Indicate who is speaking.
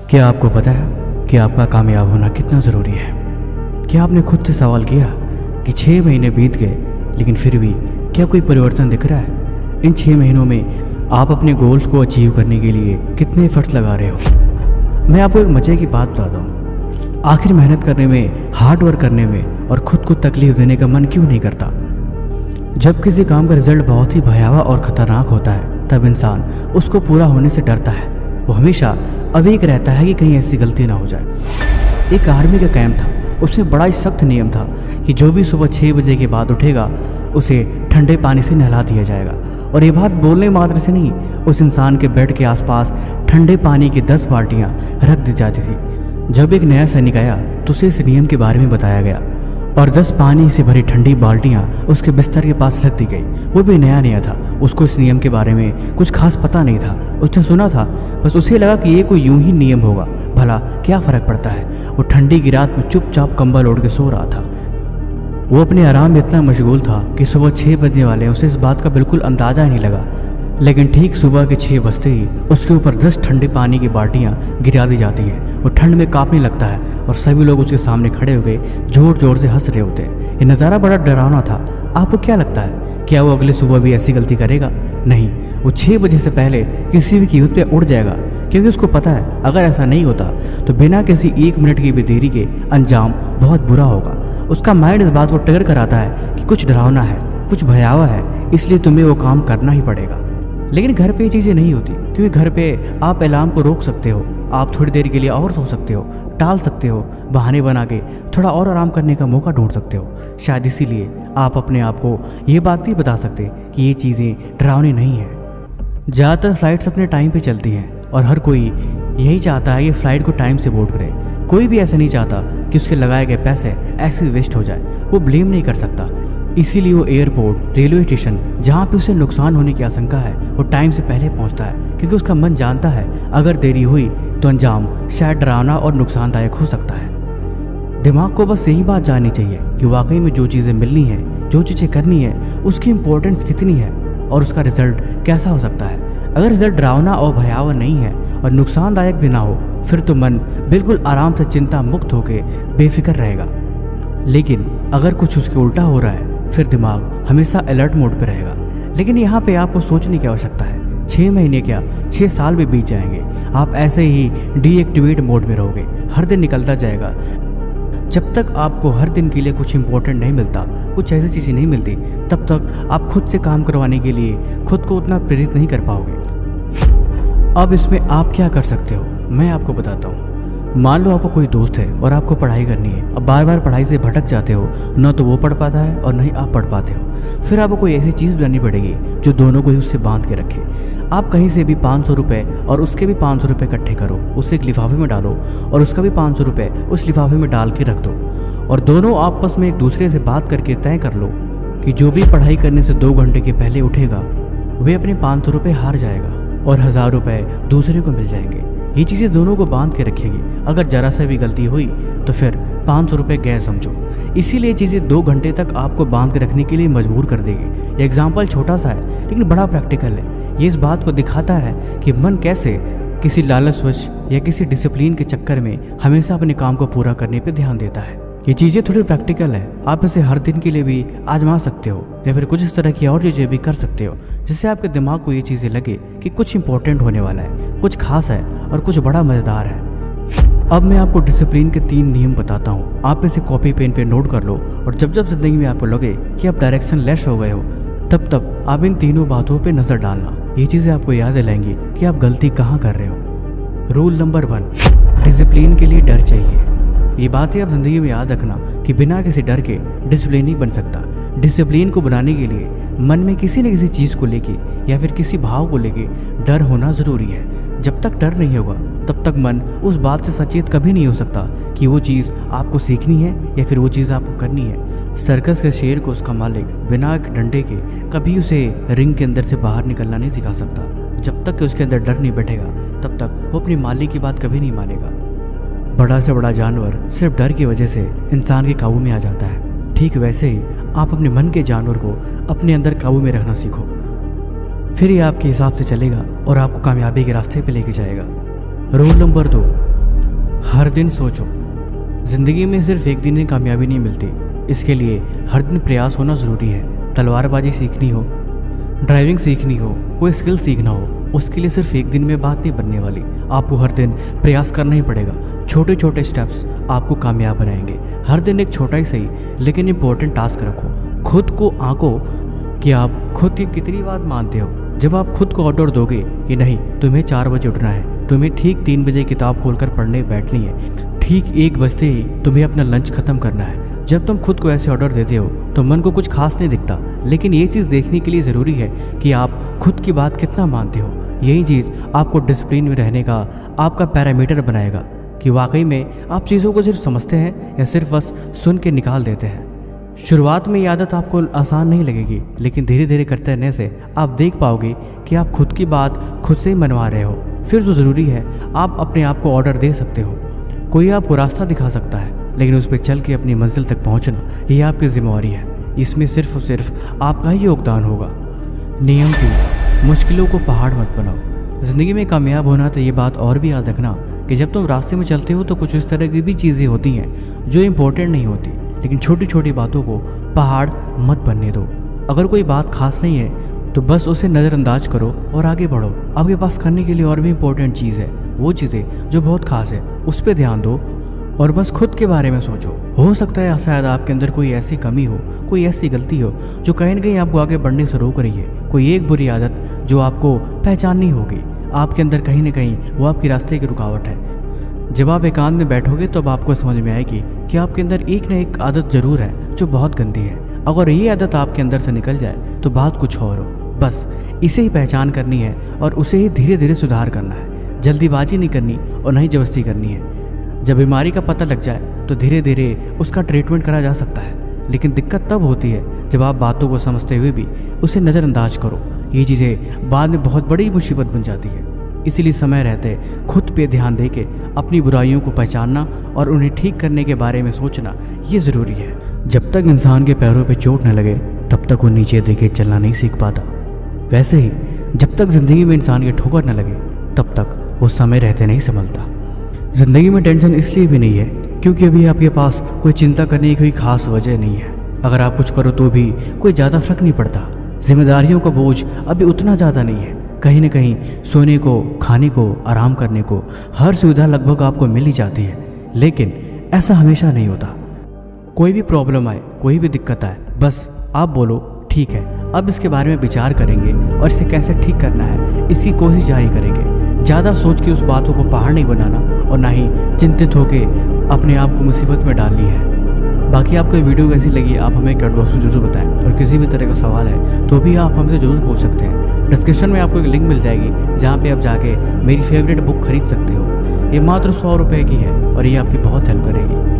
Speaker 1: क्या आपको पता है कि आपका कामयाब होना कितना ज़रूरी है? क्या आपने खुद से सवाल किया कि 6 महीने बीत गए लेकिन फिर भी क्या कोई परिवर्तन दिख रहा है? इन 6 महीनों में आप अपने गोल्स को अचीव करने के लिए कितने एफर्ट्स लगा रहे हो? मैं आपको एक मज़े की बात बताता हूँ। आखिर मेहनत करने में, हार्ड वर्क करने में और खुद को तकलीफ देने का मन क्यों नहीं करता? जब किसी काम का रिजल्ट बहुत ही भयावह और ख़तरनाक होता है तब इंसान उसको पूरा होने से डरता है। वो हमेशा अवेक रहता है कि कहीं ऐसी गलती ना हो जाए। एक आर्मी का कैंप था, उसमें बड़ा ही सख्त नियम था कि जो भी सुबह 6 बजे के बाद उठेगा उसे ठंडे पानी से नहला दिया जाएगा। और ये बात बोलने मात्र से नहीं, उस इंसान के बेड के आसपास ठंडे पानी की 10 बाल्टियाँ रख दी जाती थी। जब एक नया सैनिक आया तो उसे इस नियम के बारे में बताया गया और 10 पानी से भरी ठंडी बाल्टियाँ उसके बिस्तर के पास रख दी गई। वो भी नया था, उसको इस नियम के बारे में कुछ खास पता नहीं था। उसने सुना था, बस उसे लगा कि ये कोई यूं ही नियम होगा, भला क्या फ़र्क पड़ता है। वो ठंडी की रात में चुपचाप कंबल ओढ़ के सो रहा था। वो अपने आराम में इतना मशगूल था कि सुबह 6 बजने वाले उसे इस बात का बिल्कुल अंदाज़ा ही नहीं लगा। लेकिन ठीक सुबह के 6 बजते ही उसके ऊपर 10 ठंडे पानी की बाल्टियाँ गिरा दी जाती हैं। वो ठंड में कांपने लगता है और सभी लोग उसके सामने खड़े हो गए जोर जोर से हंस रहे होते हैं। ये नज़ारा बड़ा डरावना था। आपको क्या लगता है, क्या वो अगले सुबह भी ऐसी गलती करेगा? नहीं, वो 6 बजे से पहले किसी भी कीमत पे उड़ जाएगा, क्योंकि उसको पता है अगर ऐसा नहीं होता तो बिना किसी 1 मिनट की भी देरी के अंजाम बहुत बुरा होगा। उसका माइंड इस बात को ट्रिगर कराता है कि कुछ डरावना है, कुछ भयावह है, इसलिए तुम्हें वो काम करना ही पड़ेगा। लेकिन घर पे ये चीज़ें नहीं होती, क्योंकि घर पे आप अलार्म को रोक सकते हो, आप थोड़ी देर के लिए और सो सकते हो, टाल सकते हो, बहाने बना के थोड़ा और आराम करने का मौका ढूंढ सकते हो। शायद इसीलिए आप अपने आप को ये बात नहीं बता सकते कि ये चीज़ें डरावनी नहीं है। ज़्यादातर फ्लाइट्स अपने टाइम पे चलती हैं और हर कोई यही चाहता है कि फ़्लाइट को टाइम से बोर्ड करे। कोई भी ऐसा नहीं चाहता कि उसके लगाए गए पैसे ऐसे वेस्ट हो जाए। वो ब्लेम नहीं कर सकता, इसीलिए वो एयरपोर्ट, रेलवे स्टेशन, जहाँ पे उसे नुकसान होने की आशंका है, वो टाइम से पहले पहुँचता है, क्योंकि उसका मन जानता है अगर देरी हुई तो अंजाम शायद डरावना और नुकसानदायक हो सकता है। दिमाग को बस यही बात जाननी चाहिए कि वाकई में जो चीज़ें मिलनी है, जो चीज़ें करनी है, उसकी इम्पोर्टेंस कितनी है और उसका रिजल्ट कैसा हो सकता है। अगर रिजल्ट डरावना और भयावह नहीं है और नुकसानदायक भी ना हो, फिर तो मन बिल्कुल आराम से चिंता मुक्त होकर बेफिक्र रहेगा। लेकिन अगर कुछ उसके उल्टा हो रहा है, फिर दिमाग हमेशा अलर्ट मोड पे रहेगा। लेकिन यहाँ पे आपको सोचने की आवश्यकता है। 6 महीने क्या, 6 साल भी बीत जाएंगे, आप ऐसे ही डीएक्टिवेट मोड में रहोगे। हर दिन निकलता जाएगा। जब तक आपको हर दिन के लिए कुछ इंपॉर्टेंट नहीं मिलता, कुछ ऐसी चीज़ें नहीं मिलती, तब तक आप खुद से काम करवाने के लिए खुद को उतना प्रेरित नहीं कर पाओगे। अब इसमें आप क्या कर सकते हो, मैं आपको बताता हूँ। मान लो आपको कोई दोस्त है और आपको पढ़ाई करनी है। अब बार बार पढ़ाई से भटक जाते हो, न तो वो पढ़ पाता है और न ही आप पढ़ पाते हो। फिर आपको कोई ऐसी चीज़ बनानी पड़ेगी जो दोनों को ही उससे बांध के रखे। आप कहीं से भी 500 रुपये और उसके भी 500 रुपये इकट्ठे करो, उसे एक लिफाफे में डालो और उसका भी 500 रुपये उस लिफाफे में डाल के रख दो। और दोनों आपस में एक दूसरे से बात करके तय कर लो कि जो भी पढ़ाई करने से 2 घंटे के पहले उठेगा वे अपने 500 रुपये हार जाएगा और 1000 रुपये दूसरे को मिल जाएंगे। ये चीज़ें दोनों को बांध के रखेगी। अगर जरा सा भी गलती हुई तो फिर 500 रुपये गए समझो। इसीलिए चीज़ें 2 घंटे तक आपको बांध के रखने के लिए मजबूर कर देगी। एग्जाम्पल छोटा सा है लेकिन बड़ा प्रैक्टिकल है। ये इस बात को दिखाता है कि मन कैसे किसी लालचवश या किसी डिसिप्लिन के चक्कर में हमेशा अपने काम को पूरा करने पर ध्यान देता है। ये चीज़ें थोड़ी प्रैक्टिकल है, आप इसे हर दिन के लिए भी आजमा सकते हो या फिर कुछ इस तरह की और चीज़ें भी कर सकते हो जिससे आपके दिमाग को ये चीज़ें लगे कि कुछ इंपॉर्टेंट होने वाला है, कुछ खास है और कुछ बड़ा मज़ेदार है। अब मैं आपको डिसिप्लिन के 3 नियम बताता हूँ। आप इसे कॉपी पेन पे नोट कर लो और जब जब जिंदगी में आपको लगे कि आप डायरेक्शन लेस हो गए हो, तब तब आप इन तीनों बातों पे नज़र डालना। ये चीज़ें आपको याद दिलाएंगी कि आप गलती कहाँ कर रहे हो। रूल नंबर 1, डिसिप्लिन के लिए डर चाहिए। ये बातें आप ज़िंदगी में याद रखना कि बिना किसी डर के डिसिप्लिन नहीं बन सकता। डिसिप्लिन को बनाने के लिए मन में किसी न किसी चीज़ को लेके या फिर किसी भाव को लेके डर होना ज़रूरी है। जब तक डर नहीं होगा तब तक मन उस बात से सचेत कभी नहीं हो सकता कि वो चीज़ आपको सीखनी है या फिर वो चीज़ आपको करनी है। सर्कस के शेर को उसका मालिक बिना एक डंडे के कभी उसे रिंग के अंदर से बाहर निकलना नहीं सिखा सकता। जब तक कि उसके अंदर डर नहीं बैठेगा तब तक वो अपने मालिक की बात कभी नहीं मानेगा। बड़ा से बड़ा जानवर सिर्फ डर की वजह से इंसान के काबू में आ जाता है। ठीक वैसे ही आप अपने मन के जानवर को अपने अंदर काबू में रखना सीखो, फिर ये आपके हिसाब से चलेगा और आपको कामयाबी के रास्ते पे लेके जाएगा। रूल नंबर 2, हर दिन सोचो, ज़िंदगी में सिर्फ एक दिन में कामयाबी नहीं मिलती, इसके लिए हर दिन प्रयास होना ज़रूरी है। तलवारबाजी सीखनी हो, ड्राइविंग सीखनी हो, कोई स्किल सीखना हो, उसके लिए सिर्फ एक दिन में बात नहीं बनने वाली। आपको हर दिन प्रयास करना ही पड़ेगा। छोटे छोटे स्टेप्स आपको कामयाब बनाएंगे। हर दिन एक छोटा ही सही लेकिन इम्पोर्टेंट टास्क रखो। खुद को आंको कि आप खुद की कितनी बात मानते हो। जब आप खुद को ऑर्डर दोगे कि नहीं, तुम्हें 4 बजे उठना है, तुम्हें ठीक 3 बजे किताब खोलकर पढ़ने बैठनी है, ठीक 1 बजते ही तुम्हें अपना लंच खत्म करना है। जब तुम खुद को ऐसे ऑर्डर देते हो तो मन को कुछ खास नहीं दिखता, लेकिन ये चीज़ देखने के लिए ज़रूरी है कि आप खुद की बात कितना मानते हो। यही चीज़ आपको डिसिप्लिन में रहने का आपका पैरामीटर बनाएगा कि वाकई में आप चीज़ों को सिर्फ समझते हैं या सिर्फ बस सुन के निकाल देते हैं। शुरुआत में ये आदत आपको आसान नहीं लगेगी, लेकिन धीरे धीरे करते रहने से आप देख पाओगे कि आप खुद की बात खुद से ही मनवा रहे हो। फिर जो ज़रूरी है, आप अपने आप को ऑर्डर दे सकते हो। कोई आपको रास्ता दिखा सकता है, लेकिन उस पर चल के अपनी मंजिल तक पहुंचना ये आपकी जिम्मेवारी है। इसमें सिर्फ और सिर्फ आपका ही योगदान होगा। नियम 3, मुश्किलों को पहाड़ मत बनाओ। ज़िंदगी में कामयाब होना तो ये बात और भी याद रखना कि जब तुम रास्ते में चलते हो तो कुछ इस तरह की भी चीज़ें होती हैं जो इम्पोर्टेंट नहीं होती, लेकिन छोटी छोटी बातों को पहाड़ मत बनने दो। अगर कोई बात खास नहीं है तो बस उसे नज़रअंदाज करो और आगे बढ़ो। आपके पास करने के लिए और भी इम्पोर्टेंट चीज़ है, वो चीज़ें जो बहुत खास है उस पर ध्यान दो और बस खुद के बारे में सोचो। हो सकता है शायद आपके अंदर कोई ऐसी कमी हो, कोई ऐसी गलती हो जो कहीं न कहीं आपको आगे बढ़ने से रोक रही है। कोई एक बुरी आदत जो आपको पहचाननी होगी। आपके अंदर कहीं ना कहीं वो आपके रास्ते की रुकावट है। जब आप एकांत में बैठोगे तो अब आपको समझ में आएगी कि आपके अंदर एक ना एक आदत ज़रूर है जो बहुत गंदी है। अगर ये आदत आपके अंदर से निकल जाए तो बात कुछ और हो। बस इसे ही पहचान करनी है और उसे ही धीरे धीरे सुधार करना है। जल्दीबाजी नहीं करनी और ना ही जबरदस्ती करनी है। जब बीमारी का पता लग जाए तो धीरे धीरे उसका ट्रीटमेंट करा जा सकता है, लेकिन दिक्कत तब होती है जब आप बातों को समझते हुए भी उसे नज़रअंदाज करो। ये चीज़ें बाद में बहुत बड़ी मुसीबत बन जाती है। इसीलिए समय रहते खुद पे ध्यान दे के अपनी बुराइयों को पहचानना और उन्हें ठीक करने के बारे में सोचना ये ज़रूरी है। जब तक इंसान के पैरों पे चोट न लगे तब तक वो नीचे देखे चलना नहीं सीख पाता। वैसे ही जब तक ज़िंदगी में इंसान की ठोकर न लगे तब तक वो समय रहते नहीं संभलता। ज़िंदगी में टेंशन इसलिए भी नहीं है क्योंकि अभी आपके पास कोई चिंता करने की कोई खास वजह नहीं है। अगर आप कुछ करो तो भी कोई ज़्यादा फर्क नहीं पड़ता। जिम्मेदारियों का बोझ अभी उतना ज़्यादा नहीं है। कहीं ना कहीं सोने को, खाने को, आराम करने को हर सुविधा लगभग आपको मिल ही जाती है, लेकिन ऐसा हमेशा नहीं होता। कोई भी प्रॉब्लम आए, कोई भी दिक्कत आए, बस आप बोलो ठीक है, अब इसके बारे में विचार करेंगे और इसे कैसे ठीक करना है इसकी कोशिश जारी करेंगे। ज़्यादा सोच के उस बातों को पहाड़ नहीं बनाना और ना ही चिंतित होकर अपने आप को मुसीबत में डालनी है। बाकी आपको ये वीडियो कैसी लगी आप हमें कमेंट बॉक्स में जरूर बताएं, और किसी भी तरह का सवाल है तो भी आप हमसे ज़रूर पूछ सकते हैं। डिस्क्रिप्शन में आपको एक लिंक मिल जाएगी जहाँ पे आप जाके मेरी फेवरेट बुक खरीद सकते हो। ये मात्र 100 रुपये की है और ये आपकी बहुत हेल्प करेगी।